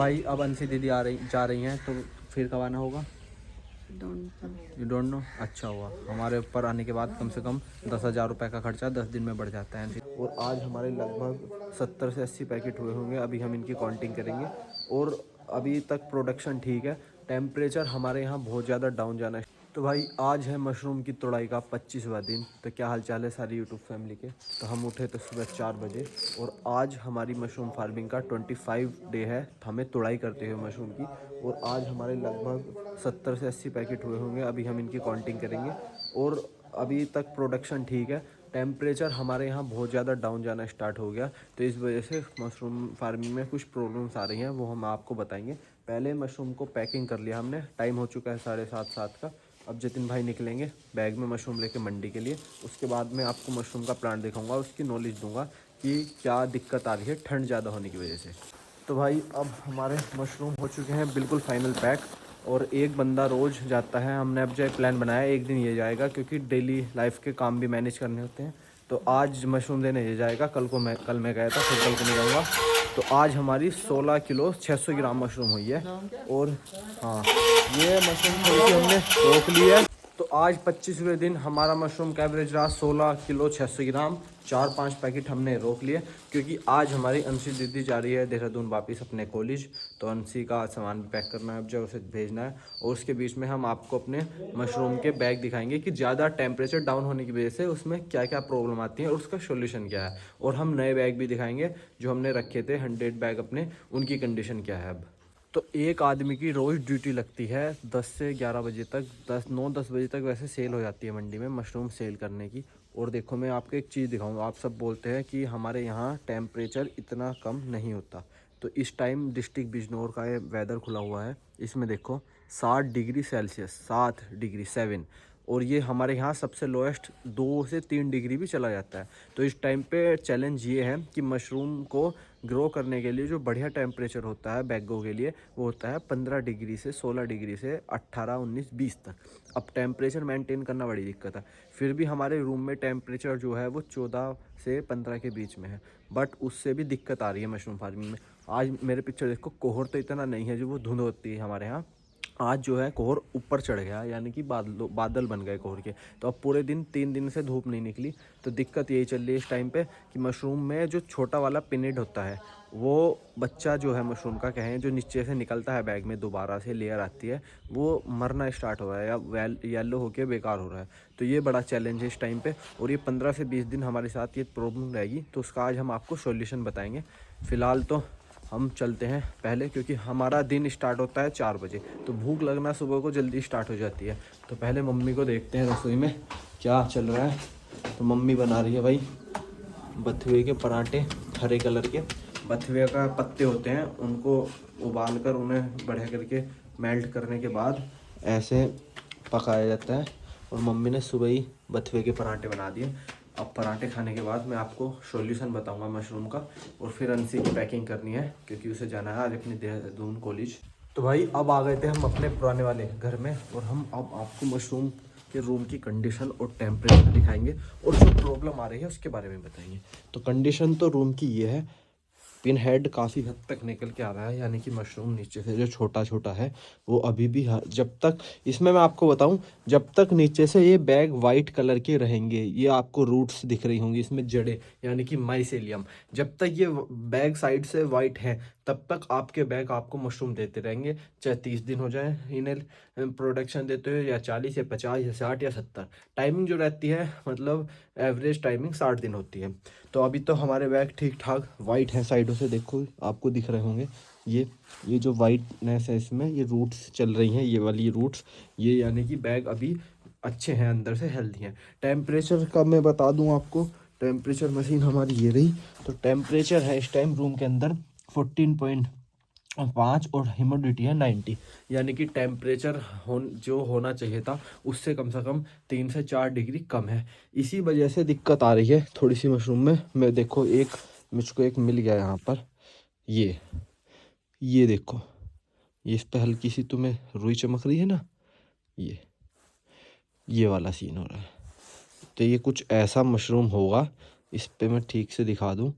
भाई अब अंशी दीदी जा रही हैं, तो फिर कब आना होगा? You don't know. अच्छा हुआ, हमारे ऊपर आने के बाद कम से कम 10,000 रुपये का खर्चा 10 दिन में बढ़ जाता है। और आज हमारे लगभग 70 से 80 पैकेट हुए होंगे। अभी हम इनकी काउंटिंग करेंगे। और अभी तक प्रोडक्शन ठीक है। टेम्परेचर हमारे यहाँ बहुत ज़्यादा डाउन जाना है। तो भाई आज है मशरूम की तोड़ाई का 25वां दिन। तो क्या हाल चाल है सारी यूट्यूब फैमिली के? तो हम उठे तो सुबह 4 बजे, और आज हमारी मशरूम फार्मिंग का 25 डे है हमें तोड़ाई करते हुए मशरूम की। और आज हमारे लगभग 70 से 80 पैकेट हुए होंगे। अभी हम इनकी काउंटिंग करेंगे। और अभी तक प्रोडक्शन ठीक है। टेम्परेचर हमारे यहाँ बहुत ज़्यादा डाउन जाना स्टार्ट हो गया, तो इस वजह से मशरूम फार्मिंग में कुछ प्रॉब्लम्स आ रही हैं, वो हम आपको बताएंगे। पहले मशरूम को पैकिंग कर लिया हमने, टाइम हो चुका है 7:30 का। अब जतिन भाई निकलेंगे बैग में मशरूम लेके मंडी के लिए। उसके बाद मैं आपको मशरूम का प्लांट दिखाऊंगा, उसकी नॉलेज दूंगा कि क्या दिक्कत आ रही है ठंड ज़्यादा होने की वजह से। तो भाई अब हमारे मशरूम हो चुके हैं बिल्कुल फाइनल पैक। और एक बंदा रोज़ जाता है। हमने अब जो प्लान बनाया एक दिन ये जाएगा, क्योंकि डेली लाइफ के काम भी मैनेज करने होते हैं। तो आज मशरूम देने ये जाएगा। कल मैं गया था, फिर कल को नहीं जाऊँगा। तो आज हमारी 16 किलो 600 ग्राम मशरूम हुई है। और हाँ, ये मशरूम थोड़ी सी हमने रोक ली है। तो आज 25वें दिन हमारा मशरूम का एवरेज रहा 16 किलो 600 ग्राम। 4-5 पैकेट हमने रोक लिए, क्योंकि आज हमारी अंशी दीदी जा रही है देहरादून वापस अपने कॉलेज। तो अंशी का सामान भी पैक करना है, अब जो उसे भेजना है। और उसके बीच में हम आपको अपने मशरूम के बैग दिखाएंगे कि ज़्यादा टेम्परेचर डाउन होने की वजह से उसमें क्या क्या प्रॉब्लम आती है और उसका सोल्यूशन क्या है। और हम नए बैग भी दिखाएंगे जो हमने रखे थे 100 बैग अपने, उनकी कंडीशन क्या है अब। तो एक आदमी की रोज़ ड्यूटी लगती है 10 से 11 बजे तक। 9-10 बजे तक वैसे सेल हो जाती है मंडी में मशरूम सेल करने की। और देखो मैं आपको एक चीज़ दिखाऊंगा। आप सब बोलते हैं कि हमारे यहाँ टेम्परेचर इतना कम नहीं होता। तो इस टाइम डिस्ट्रिक्ट बिजनौर का ये वेदर खुला हुआ है। इसमें देखो 60 डिग्री सेल्सियस, 7 डिग्री 7। और ये हमारे यहाँ सबसे लोएस्ट 2 से 3 डिग्री भी चला जाता है। तो इस टाइम पे चैलेंज ये है कि मशरूम को ग्रो करने के लिए जो बढ़िया टेम्परेचर होता है बैगों के लिए, वो होता है 15 डिग्री से 16 डिग्री से 18, 19, 20 तक। अब टेम्परेचर मेंटेन करना बड़ी दिक्कत है। फिर भी हमारे रूम में टेम्परेचर जो है वो 14 से 15 के बीच में है। बट उससे भी दिक्कत आ रही है मशरूम फार्मिंग में। आज मेरे पिक्चर देखो, कोहर तो इतना नहीं है जो वो धुंध होती है हमारे यहाँ। आज जो है कोहर ऊपर चढ़ गया, यानी कि बादल बन गए कोहर के। तो अब पूरे दिन 3 दिन से धूप नहीं निकली। तो दिक्कत यही चल रही है इस टाइम पे कि मशरूम में जो छोटा वाला पिनिड होता है, वो बच्चा जो है मशरूम का कहें जो नीचे से निकलता है बैग में, दोबारा से लेयर आती है, वो मरना स्टार्ट हो रहा है या येलो होकर बेकार हो रहा है। तो ये बड़ा चैलेंज है इस टाइम पे। और ये 15 से 20 दिन हमारे साथ ये प्रॉब्लम रहेगी। तो उसका आज हम आपको सॉल्यूशन बताएंगे। फ़िलहाल तो हम चलते हैं पहले, क्योंकि हमारा दिन स्टार्ट होता है 4 बजे। तो भूख लगना सुबह को जल्दी स्टार्ट हो जाती है। तो पहले मम्मी को देखते हैं रसोई में क्या चल रहा है। तो मम्मी बना रही है भाई बथुए के पराठे, हरे कलर के। बथुए का पत्ते होते हैं, उनको उबाल कर उन्हें बढ़िया करके मेल्ट करने के बाद ऐसे पकाया जाता है। और मम्मी ने सुबह ही बथुए के पराठे बना दिए। अब पराठे खाने के बाद मैं आपको सॉल्यूशन बताऊंगा मशरूम का। और फिर अंशी की पैकिंग करनी है, क्योंकि उसे जाना है आज अपने देहरादून कॉलेज। तो भाई अब आ गए थे हम अपने पुराने वाले घर में, और हम अब आपको मशरूम के रूम की कंडीशन और टेम्परेचर दिखाएंगे, और जो प्रॉब्लम आ रही है उसके बारे में बताएंगे। तो कंडीशन तो रूम की ये है, पिन हेड काफ़ी हद तक निकल के आ रहा है, यानी कि मशरूम नीचे से जो छोटा छोटा है वो अभी भी, जब तक इसमें मैं आपको बताऊं, जब तक नीचे से ये बैग वाइट कलर के रहेंगे, ये आपको रूट्स दिख रही होंगी इसमें, जड़ें यानी कि माइसेलियम, जब तक ये बैग साइड से वाइट है तब तक आपके बैग आपको मशरूम देते रहेंगे। चाहे 30 दिन हो जाए इन्हें प्रोडक्शन देते हुए, या 40 या 50 या 60 या 70। टाइमिंग जो रहती है, मतलब एवरेज टाइमिंग 60 दिन होती है। तो अभी तो हमारे बैग ठीक ठाक वाइट हैं, साइडों से देखो आपको दिख रहे होंगे। ये जो वाइटनेस है इसमें, ये रूट्स चल रही हैं, ये वाली रूट्स, ये यानी कि बैग अभी अच्छे हैं, अंदर से हेल्दी हैं। टेम्परेचर का मैं बता दूं आपको, टेम्परेचर मशीन हमारी ये रही। तो टेम्परेचर है इस टाइम रूम के अंदर 14.5 और ह्यूमिडिटी है 90। यानी कि टेम्परेचर जो होना चाहिए था उससे कम से कम 3 से 4 डिग्री कम है। इसी वजह से दिक्कत आ रही है थोड़ी सी मशरूम में। मैं देखो मुझको एक मिल गया यहाँ पर, ये देखो, ये इस पर हल्की सी तुम्हें रुई चमक रही है ना, ये वाला सीन हो रहा है। तो ये कुछ ऐसा मशरूम होगा, इस पे मैं ठीक से दिखा दूँ,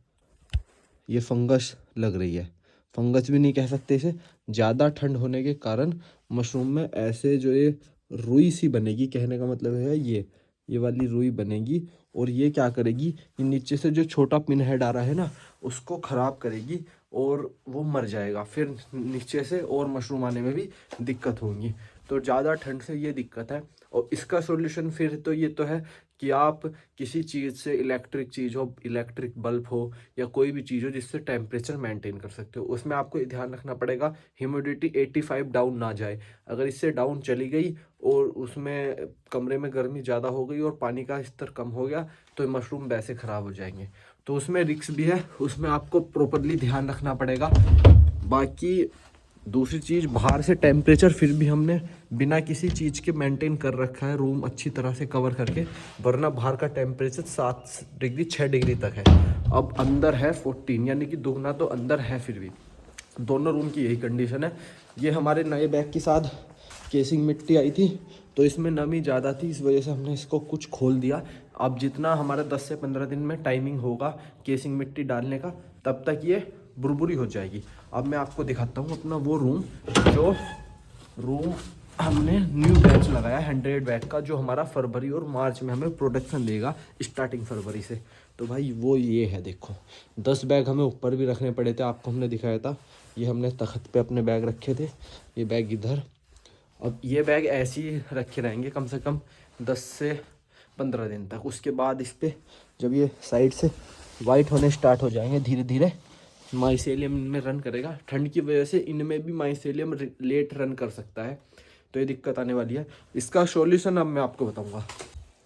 ये फंगस लग रही है। फंगस भी नहीं कह सकते इसे। ज़्यादा ठंड होने के कारण मशरूम में ऐसे जो ये रुई सी बनेगी, कहने का मतलब है ये वाली रुई बनेगी। और ये क्या करेगी, ये नीचे से जो छोटा पिन हेड आ रहा है ना, उसको ख़राब करेगी और वो मर जाएगा। फिर नीचे से और मशरूम आने में भी दिक्कत होगी। तो ज़्यादा ठंड से ये दिक्कत है। और इसका सॉल्यूशन फिर तो ये तो है कि आप किसी चीज़ से, इलेक्ट्रिक चीज़ हो, इलेक्ट्रिक बल्ब हो या कोई भी चीज़ हो जिससे टेम्परेचर मेंटेन कर सकते हो, उसमें आपको ये ध्यान रखना पड़ेगा ह्यूमिडिटी 85 डाउन ना जाए। अगर इससे डाउन चली गई और उसमें कमरे में गर्मी ज़्यादा हो गई और पानी का स्तर कम हो गया तो मशरूम वैसे ख़राब हो जाएंगे। तो उसमें रिस्क भी है, उसमें आपको प्रॉपरली ध्यान रखना पड़ेगा। बाकी दूसरी चीज़, बाहर से टेम्परेचर फिर भी हमने बिना किसी चीज़ के मेंटेन कर रखा है, रूम अच्छी तरह से कवर करके, वरना बाहर का टेम्परेचर 7 डिग्री 6 डिग्री तक है। अब अंदर है 14, यानी कि दुगना तो अंदर है। फिर भी दोनों रूम की यही कंडीशन है। ये हमारे नए बैग के साथ केसिंग मिट्टी आई थी तो इसमें नमी ज़्यादा थी, इस वजह से हमने इसको कुछ खोल दिया। अब जितना हमारा 10 से 15 दिन में टाइमिंग होगा केसिंग मिट्टी डालने का, तब तक ये बुरबुरी हो जाएगी। अब मैं आपको दिखाता हूँ अपना वो रूम, जो रूम हमने न्यू बैच लगाया 100 बैग का, जो हमारा फरवरी और मार्च में हमें प्रोडक्शन देगा, स्टार्टिंग फरवरी से। तो भाई वो ये है, देखो 10 बैग हमें ऊपर भी रखने पड़े थे, आपको हमने दिखाया था। ये हमने तख्त पे अपने बैग रखे थे, ये बैग इधर। अब ये बैग ऐसे ही रखे रहेंगे कम से कम 10 से 15 दिन तक। उसके बाद इस पर जब ये साइड से वाइट होने स्टार्ट हो जाएंगे धीरे धीरे, माइसेलियम इनमें रन करेगा। ठंड की वजह से इनमें भी माइसेलियम लेट रन कर सकता है, तो ये दिक्कत आने वाली है। इसका सॉल्यूशन अब मैं आपको बताऊंगा।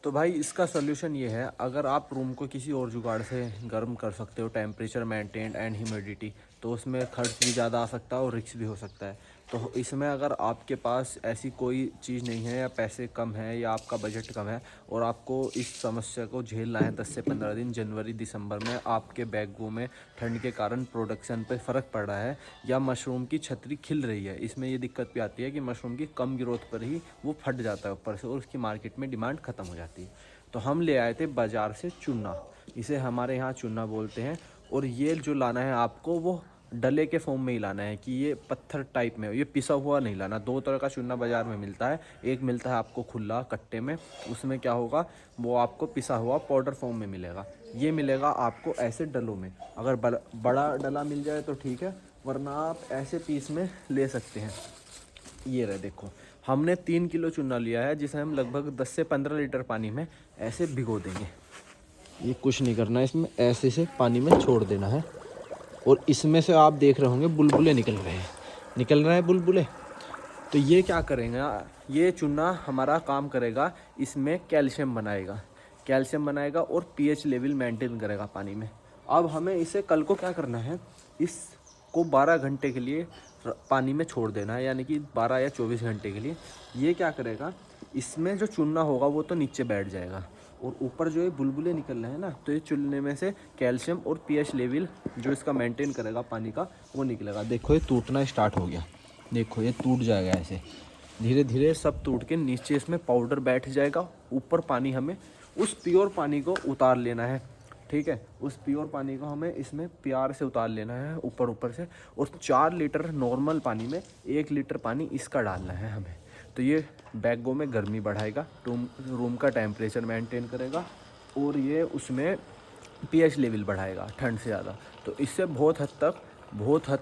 तो भाई इसका सॉल्यूशन ये है, अगर आप रूम को किसी और जुगाड़ से गर्म कर सकते हो, टेम्परेचर मेंटेन एंड ह्यूमिडिटी, तो उसमें खर्च भी ज़्यादा आ सकता है और रिस्क भी हो सकता है। तो इसमें अगर आपके पास ऐसी कोई चीज़ नहीं है, या पैसे कम है, या आपका बजट कम है, और आपको इस समस्या को झेलना है 10 से 15 दिन, जनवरी दिसंबर में आपके बैगों में ठंड के कारण प्रोडक्शन पे फ़र्क पड़ रहा है, या मशरूम की छतरी खिल रही है, इसमें ये दिक्कत भी आती है कि मशरूम की कम ग्रोथ पर ही वो फट जाता है ऊपर से और उसकी मार्केट में डिमांड ख़त्म हो जाती है। तो हम ले आए थे बाज़ार से चूना, इसे हमारे यहाँ चूना बोलते हैं। और ये जो लाना है आपको, वो डले के फॉर्म में ही लाना है, कि ये पत्थर टाइप में हो, ये पिसा हुआ नहीं लाना। 2 तरह का चूना बाज़ार में मिलता है, एक मिलता है आपको खुला कट्टे में, उसमें क्या होगा, वो आपको पिसा हुआ पाउडर फॉर्म में मिलेगा। ये मिलेगा आपको ऐसे डलों में। अगर बड़ा डला मिल जाए तो ठीक है, वरना आप ऐसे पीस में ले सकते हैं। ये रहे देखो, हमने 3 किलो चूना लिया है, जिसे हम लगभग 10 से 15 लीटर पानी में ऐसे भिगो देंगे। ये कुछ नहीं करना है, इसमें ऐसे से पानी में छोड़ देना है। और इसमें से आप देख रहे होंगे बुलबुले निकल रहे हैं बुलबुले। तो ये क्या करेंगे, ये चूना हमारा काम करेगा, इसमें कैल्शियम बनाएगा और पीएच लेवल मेंटेन करेगा पानी में। अब हमें इसे कल को क्या करना है, इसको 12 घंटे के लिए पानी में छोड़ देना है, यानी कि 12 या 24 घंटे के लिए। ये क्या करेगा, इसमें जो चूना होगा वो तो नीचे बैठ जाएगा, और ऊपर जो ये बुलबुले निकल रहे हैं ना, तो ये चूने में से कैल्शियम और पीएच लेवल जो इसका मेंटेन करेगा पानी का, वो निकलेगा। देखो ये टूटना स्टार्ट हो गया, देखो ये टूट जाएगा ऐसे धीरे धीरे, सब टूट के नीचे इसमें पाउडर बैठ जाएगा। ऊपर पानी, हमें उस प्योर पानी को उतार लेना है, ठीक है। उस प्योर पानी को हमें इसमें प्यार से उतार लेना है ऊपर से। और 4 लीटर नॉर्मल पानी में 1 लीटर पानी इसका डालना है हमें। तो ये बैगों में गर्मी बढ़ाएगा, रूम का टेम्परेचर मेंटेन करेगा, और ये उसमें पीएच लेवल बढ़ाएगा ठंड से ज़्यादा। तो इससे बहुत हद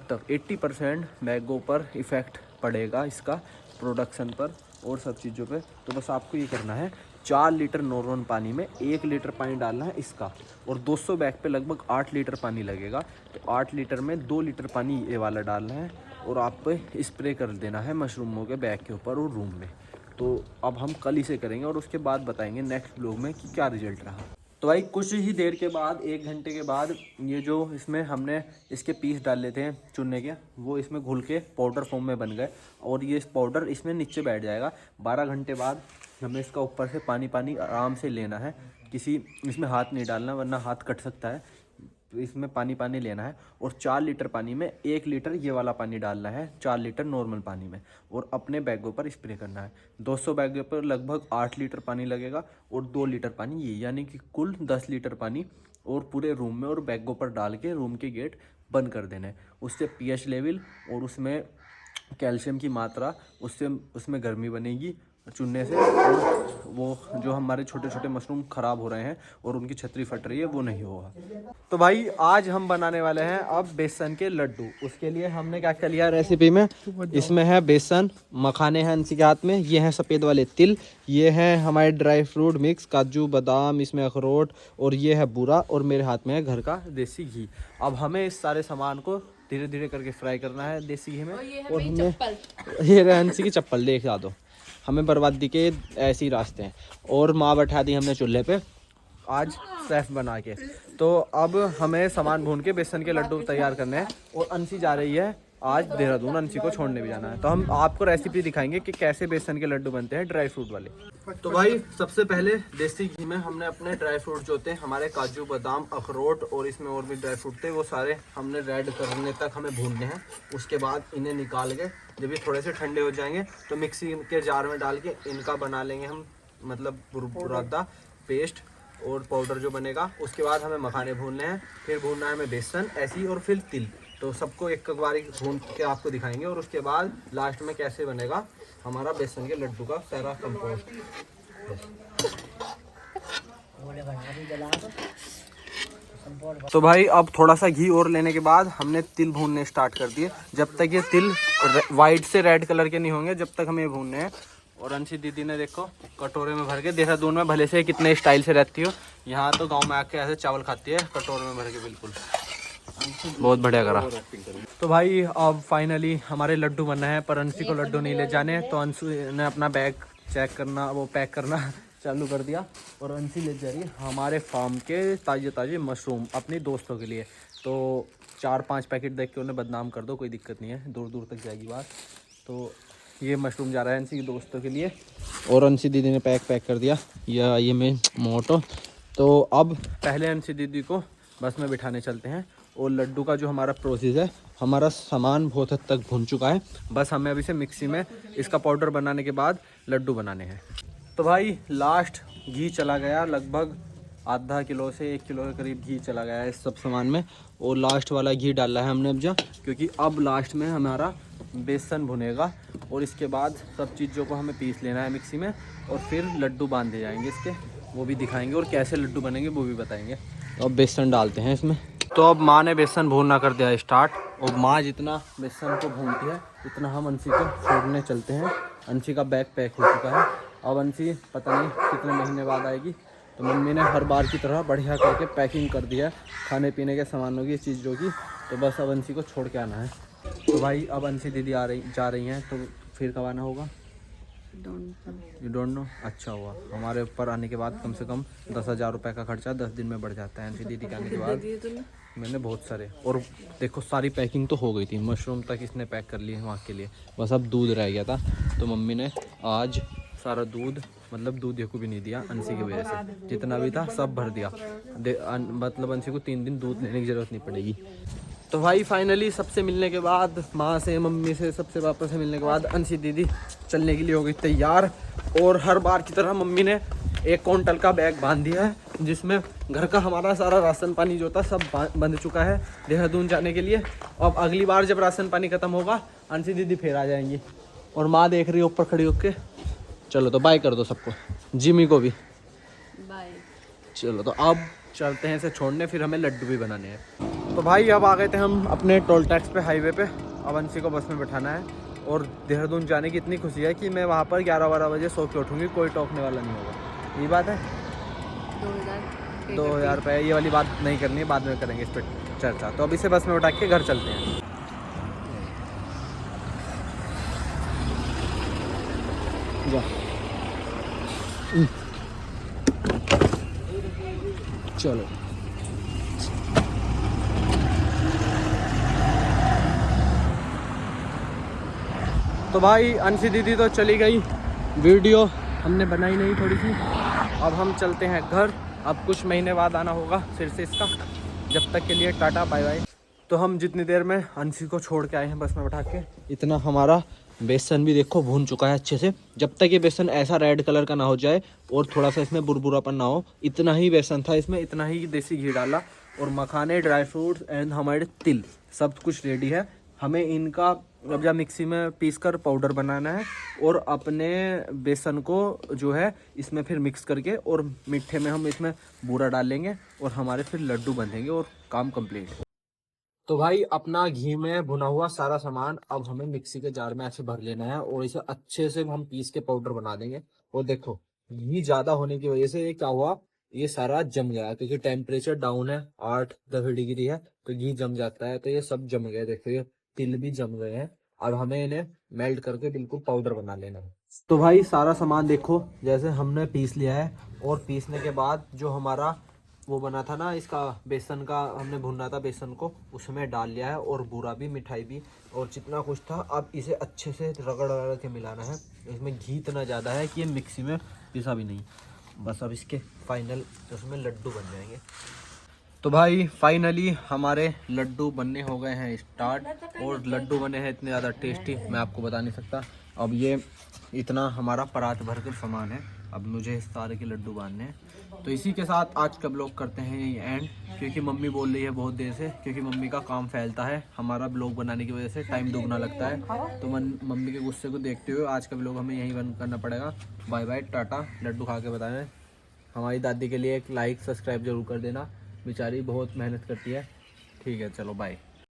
तक 80% बैगों पर इफ़ेक्ट पड़ेगा, इसका प्रोडक्शन पर और सब चीज़ों पे। तो बस आपको ये करना है, 4 लीटर नॉर्मल पानी में 1 लीटर पानी डालना है इसका, और 200 बैग पे लगभग 8 लीटर पानी लगेगा। तो 8 लीटर में 2 लीटर पानी ये वाला डालना है, और आप पे स्प्रे कर देना है मशरूमों के बैग के ऊपर और रूम में। तो अब हम कल इसे करेंगे और उसके बाद बताएंगे नेक्स्ट ब्लॉग में कि क्या रिजल्ट रहा। तो भाई कुछ ही देर के बाद, 1 घंटे के बाद, ये जो इसमें हमने इसके पीस डाले थे चूने के, वो इसमें घुल के पाउडर फॉर्म में बन गए, और ये पाउडर इसमें नीचे बैठ जाएगा। 12 घंटे बाद हमें इसका ऊपर से पानी आराम से लेना है, इसमें हाथ नहीं डालना वरना हाथ कट सकता है। तो इसमें पानी लेना है, और 4 लीटर पानी में 1 लीटर ये वाला पानी डालना है, 4 लीटर नॉर्मल पानी में, और अपने बैगों पर स्प्रे करना है। 200 बैगों पर लगभग 8 लीटर पानी लगेगा, और 2 लीटर पानी ये, यानी कि कुल 10 लीटर पानी, और पूरे रूम में और बैगों पर डाल के रूम के गेट बंद कर देने। उससे पीएच लेवल और उसमें कैल्शियम की मात्रा उससे उसमें गर्मी बनेगी चुनने से, और वो जो हमारे छोटे छोटे मशरूम ख़राब हो रहे हैं और उनकी छतरी फट रही है वो नहीं होगा। तो भाई आज हम बनाने वाले हैं अब बेसन के लड्डू। उसके लिए हमने क्या क्या लिया रेसिपी में, इसमें है बेसन, मखाने हैं अंशी के हाथ में, ये हैं सफ़ेद वाले तिल, ये हैं हमारे ड्राई फ्रूट मिक्स, काजू बादाम, इसमें अखरोट, और ये है बूरा, और मेरे हाथ में है घर का देसी घी। अब हमें इस सारे सामान को धीरे धीरे करके फ्राई करना है देसी घी में। और हमें ये अंशी की चप्पल देख दो, हमें बर्बादी के ऐसे ही रास्ते हैं। और माँ बैठा दी हमने चूल्हे पे आज सेफ बना के। तो अब हमें सामान भून के बेसन के लड्डू तैयार करने हैं, और अंशी जा रही है आज देहरादून, अंशी को छोड़ने भी जाना है। तो हम आपको रेसिपी दिखाएंगे कि कैसे बेसन के लड्डू बनते हैं ड्राई फ्रूट वाले। तो भाई सबसे पहले देसी घी में हमने अपने ड्राई फ्रूट जो थे हमारे काजू बादाम अखरोट और इसमें और भी ड्राई फ्रूट थे वो सारे हमने रेड करने तक हमें भूनने हैं। उसके बाद इन्हें निकाल के जब ये थोड़े से ठंडे हो जाएंगे तो मिक्सी के जार में डाल के इनका बना लेंगे हम, मतलब बुरादा पेस्ट और पाउडर जो बनेगा। उसके बाद हमें मखाने भूनने हैं, फिर भूनना है हमें बेसन ऐसी, और फिर तिल। तो सबको एक बार भून के आपको दिखाएंगे, और उसके बाद लास्ट में कैसे बनेगा हमारा बेसन के लड्डू का सारा कंपोस्ट। तो भाई अब थोड़ा सा घी और लेने के बाद हमने तिल भूनने स्टार्ट कर दिए। जब तक ये तिल वाइट से रेड कलर के नहीं होंगे जब तक हमें ये भूनने हैं। और अंशी दीदी ने देखो कटोरे में भर के, देहरादून में भले से कितने स्टाइल से रहती हो, यहाँ तो गांव में आके ऐसे चावल खाती है कटोरे में भर के। बिल्कुल बहुत बढ़िया करा। तो भाई अब फाइनली हमारे लड्डू बनना है, पर अंशी को लड्डू नहीं ले जाने, तो अंशु ने अपना बैग चेक करना, वो पैक करना चालू कर दिया। और अंशी ले जा रही है हमारे फार्म के ताज़े ताज़े मशरूम अपनी दोस्तों के लिए। तो 4-5 पैकेट देख के उन्हें बदनाम कर दो, कोई दिक्कत नहीं है, दूर दूर तक जाएगी बात। तो ये मशरूम जा रहा है अंशी के दोस्तों के लिए, और अंशी दीदी ने पैक कर दिया ये मैं मोटो। तो अब पहले अंशी दीदी को बस में बिठाने चलते हैं। और लड्डू का जो हमारा प्रोसेस है, हमारा सामान बहुत हद तक भुन चुका है, बस हमें अभी से मिक्सी में इसका पाउडर बनाने के बाद लड्डू बनाने हैं। तो भाई लास्ट घी चला गया, लगभग आधा किलो से 1 किलो के करीब घी चला गया है इस सब सामान में। और लास्ट वाला घी डाला है हमने अब क्योंकि अब लास्ट में हमारा बेसन भुनेगा, और इसके बाद सब चीज़ों को हमें पीस लेना है मिक्सी में, और फिर लड्डू बांधे जाएंगे इसके, वो भी दिखाएंगे, और कैसे लड्डू बनेंगे वो भी बताएंगे। तो अब बेसन डालते हैं इसमें। तो अब माँ ने बेसन भूनना कर दिया स्टार्ट, और माँ जितना बेसन को भूनती है इतना हम अंशी को छोड़ने चलते हैं। अंशी का बैग पैक हो चुका है, अब अंशी पता नहीं कितने महीने बाद आएगी। तो मम्मी ने हर बार की तरह बढ़िया करके पैकिंग कर दिया खाने पीने के सामानों की, चीज़ों की। तो बस अब अंशी को छोड़ के आना है। तो भाई अब अंशी दीदी जा रही हैं, तो फिर कब आना होगा यू डोंट नो। अच्छा हुआ, हमारे ऊपर आने के बाद कम से कम 10,000 रुपये का खर्चा 10 दिन में बढ़ जाता है अंशी दीदी के आने के बाद। मैंने बहुत सारे, और देखो सारी पैकिंग तो हो गई थी, मशरूम तक इसने पैक कर लिए वहाँ के लिए, बस अब दूध रह गया था। तो मम्मी ने आज सारा दूध, मतलब दूध को भी नहीं दिया अंशी की वजह से, जितना भी था सब भर दिया। मतलब अंशी को 3 दिन दूध लेने की ज़रूरत नहीं पड़ेगी। तो भाई फाइनली सबसे मिलने के बाद, माँ से मम्मी से सबसे वापस से मिलने के बाद अंशी दीदी चलने के लिए हो गई तैयार। और हर बार की तरह मम्मी ने 1 क्विंटल का बैग बांध दिया है, जिसमें घर का हमारा सारा राशन पानी जो था सब बंध चुका है देहरादून जाने के लिए। अब अगली बार जब राशन पानी ख़त्म होगा अंशी दीदी फिर आ जाएंगी। और माँ देख रही है ऊपर खड़ी होके। चलो तो बाय कर दो सबको, जिमी को भी बाय। चलो तो अब चलते हैं इसे छोड़ने, फिर हमें लड्डू भी बनाने हैं। तो भाई अब आ गए थे हम अपने टोल टैक्स पे, हाईवे पे। अब अंशी को बस में बैठाना है, और देहरादून जाने की इतनी खुशी है कि मैं वहाँ पर 11-12 बजे सो के उठूँगी, कोई टोकने वाला नहीं होगा। ये बात है। 2000 रुपये, ये वाली बात नहीं करनी है, बाद में करेंगे इस पर चर्चा। तो अभी से बस में उठा के घर चलते हैं। चलो तो भाई अंशी दीदी तो चली गई, वीडियो हमने बनाई नहीं थोड़ी सी। अब हम चलते हैं घर, अब कुछ महीने बाद आना होगा फिर से इसका। जब तक के लिए टाटा बाय बाय। तो हम जितनी देर में अंशी को छोड़ के आए हैं बस में बैठा के, इतना हमारा बेसन भी देखो भून चुका है अच्छे से। जब तक ये बेसन ऐसा रेड कलर का ना हो जाए और थोड़ा सा इसमें बुरबुरापन ना हो, इतना ही बेसन था इसमें, इतना ही देसी घी डाला और मखाने, ड्राई फ्रूट्स एंड हमारे तिल, सब कुछ रेडी है। हमें इनका अब जब मिक्सी में पीस कर पाउडर बनाना है और अपने बेसन को जो है इसमें फिर मिक्स करके और मीठे में हम इसमें बूरा डाल लेंगे और हमारे फिर लड्डू बनेंगे और काम कंप्लीट। तो भाई अपना घी में भुना हुआ सारा सामान अब हमें मिक्सी के जार में ऐसे भर लेना है और इसे अच्छे से हम पीस के पाउडर बना देंगे। और देखो घी ज्यादा होने की वजह से ये क्या हुआ, ये सारा जम गया क्योंकि टेम्परेचर डाउन है, 8-10 डिग्री है, तो घी जम जाता है। तो ये सब जम गए, देखो ये तिल भी जम गए हैं। अब हमें इन्हें मेल्ट करके बिल्कुल पाउडर बना लेना है। तो भाई सारा सामान देखो जैसे हमने पीस लिया है और पीसने के बाद जो हमारा वो बना था ना, इसका बेसन का हमने भुना था बेसन को, उसमें डाल लिया है और बूरा भी, मिठाई भी और जितना कुछ था। अब इसे अच्छे से रगड़ रगड़ के मिलाना है। इसमें घी इतना ज़्यादा है कि ये मिक्सी में पिसा भी नहीं। बस अब इसके फाइनल उसमें लड्डू बन जाएंगे। तो भाई फाइनली हमारे लड्डू बनने हो गए हैं स्टार्ट, और लड्डू बने हैं इतने ज़्यादा टेस्टी मैं आपको बता नहीं सकता। अब ये इतना हमारा परात भर कर सामान है, अब मुझे इस सारे के लड्डू बांधने हैं। तो इसी के साथ आज का ब्लॉग करते हैं यही एंड, क्योंकि मम्मी बोल रही है बहुत देर से, क्योंकि मम्मी का काम फैलता है, हमारा ब्लॉग बनाने की वजह से टाइम दुगना लगता है। तो मम्मी के गुस्से को देखते हुए आज का ब्लॉग हमें यहीं बंद करना पड़ेगा। Bye bye, Tata. लड्डू खा के बताएं। हमारी दादी के लिए एक लाइक सब्सक्राइब जरूर कर देना, बेचारी बहुत मेहनत करती है। ठीक है, चलो बाय।